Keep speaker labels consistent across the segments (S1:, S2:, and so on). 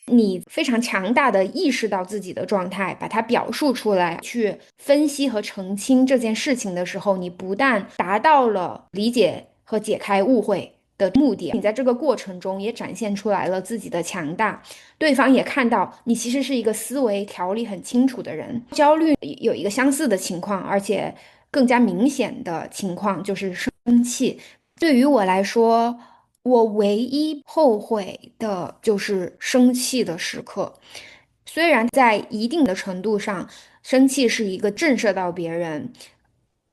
S1: 你非常强大的意识到自己的状态，把它表述出来，去分析和澄清这件事情的时候，你不但达到了理解和解开误会的目的，你在这个过程中也展现出来了自己的强大，对方也看到你其实是一个思维条理很清楚的人。焦虑有一个相似的情况，而且更加明显的情况就是生气。对于我来说，我唯一后悔的就是生气的时刻。虽然在一定的程度上，生气是一个震慑到别人，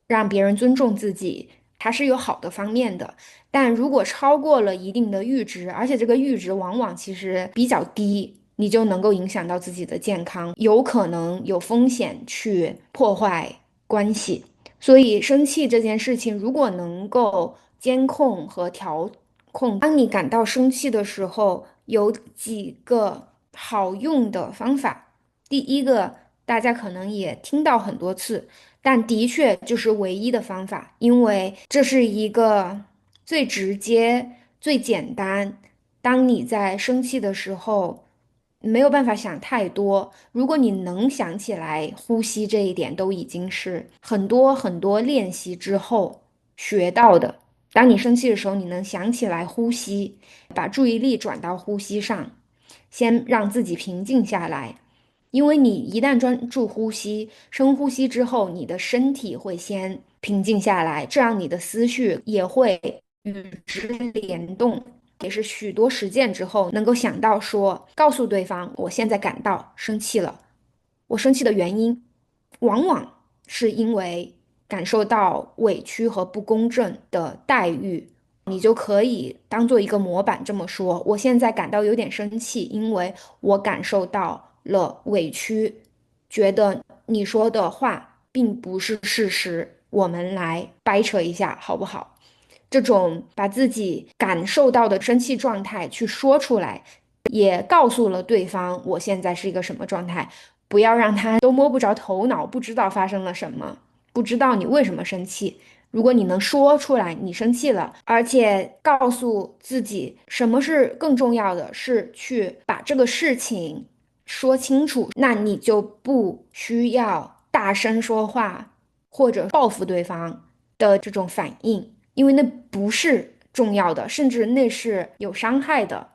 S1: 让别人尊重自己，它是有好的方面的。但如果超过了一定的阈值，而且这个阈值往往其实比较低，你就能够影响到自己的健康，有可能有风险去破坏关系。所以，生气这件事情，如果能够监控和调控，当你感到生气的时候，有几个好用的方法。第一个，大家可能也听到很多次，但的确就是唯一的方法，因为这是一个最直接、最简单。当你在生气的时候，没有办法想太多。如果你能想起来呼吸这一点，都已经是很多很多练习之后学到的。当你生气的时候，你能想起来呼吸，把注意力转到呼吸上，先让自己平静下来。因为你一旦专注呼吸，深呼吸之后，你的身体会先平静下来，这样你的思绪也会与之联动。也是许多实践之后能够想到说，告诉对方我现在感到生气了，我生气的原因往往是因为感受到委屈和不公正的待遇，你就可以当做一个模板这么说：我现在感到有点生气，因为我感受到了委屈，觉得你说的话并不是事实，我们来掰扯一下好不好？这种把自己感受到的生气状态去说出来，也告诉了对方我现在是一个什么状态，不要让他都摸不着头脑，不知道发生了什么，不知道你为什么生气。如果你能说出来你生气了，而且告诉自己什么是更重要的，是去把这个事情说清楚，那你就不需要大声说话或者报复对方的这种反应。因为那不是重要的，甚至那是有伤害的。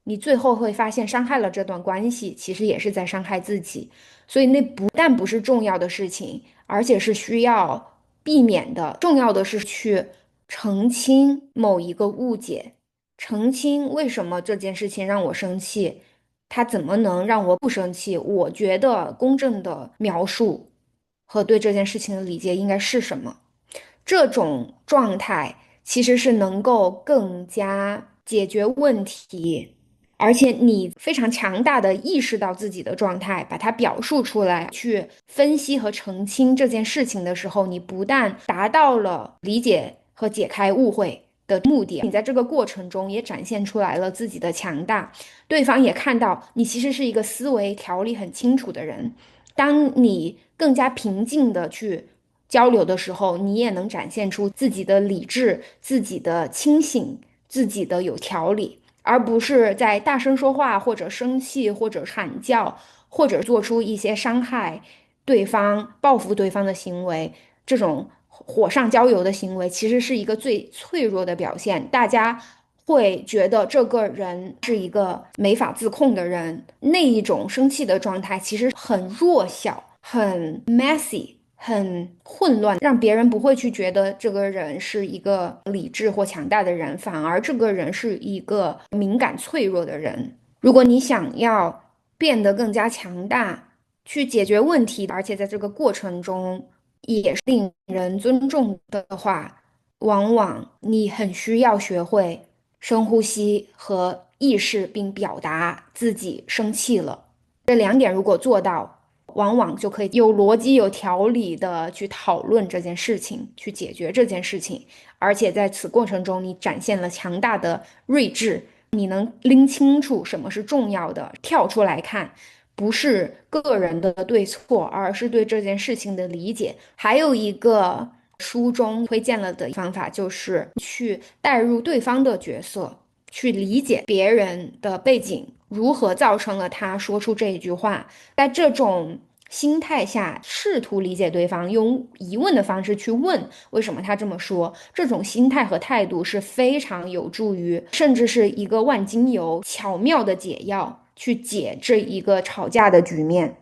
S1: 你最后会发现，伤害了这段关系，其实也是在伤害自己。所以那不但不是重要的事情，而且是需要避免的。重要的是去澄清某一个误解，澄清为什么这件事情让我生气，它怎么能让我不生气？我觉得公正的描述和对这件事情的理解应该是什么？这种状态其实是能够更加解决问题，而且你非常强大的意识到自己的状态，把它表述出来，去分析和澄清这件事情的时候，你不但达到了理解和解开误会的目的，你在这个过程中也展现出来了自己的强大，对方也看到你其实是一个思维条理很清楚的人。当你更加平静的去交流的时候，你也能展现出自己的理智、自己的清醒、自己的有条理，而不是在大声说话或者生气或者喊叫，或者做出一些伤害对方、报复对方的行为。这种火上浇油的行为，其实是一个最脆弱的表现。大家会觉得这个人是一个没法自控的人，那一种生气的状态其实很弱小、很 messy。很混乱，让别人不会去觉得这个人是一个理智或强大的人，反而这个人是一个敏感脆弱的人。如果你想要变得更加强大，去解决问题，而且在这个过程中也是令人尊重的话，往往你很需要学会深呼吸和意识，并表达自己生气了。这两点如果做到，往往就可以有逻辑、有条理的去讨论这件事情，去解决这件事情。而且在此过程中，你展现了强大的睿智，你能拎清楚什么是重要的，跳出来看，不是个人的对错，而是对这件事情的理解。还有一个书中推荐了的方法，就是去带入对方的角色，去理解别人的背景如何造成了他说出这一句话。在这种心态下，试图理解对方，用疑问的方式去问为什么他这么说，这种心态和态度是非常有助于，甚至是一个万金油巧妙的解药，去解这一个吵架的局面。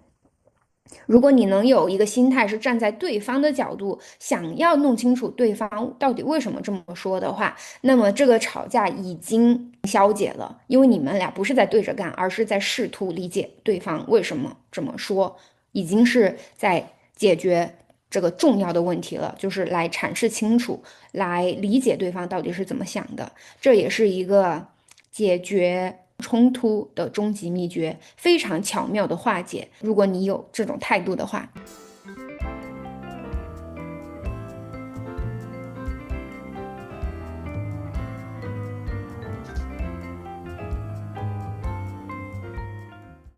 S1: 如果你能有一个心态是站在对方的角度，想要弄清楚对方到底为什么这么说的话，那么这个吵架已经消解了，因为你们俩不是在对着干，而是在试图理解对方为什么这么说，已经是在解决这个重要的问题了，就是来阐释清楚，来理解对方到底是怎么想的，这也是一个解决冲突的终极秘诀，非常巧妙的化解。如果你有这种态度的话。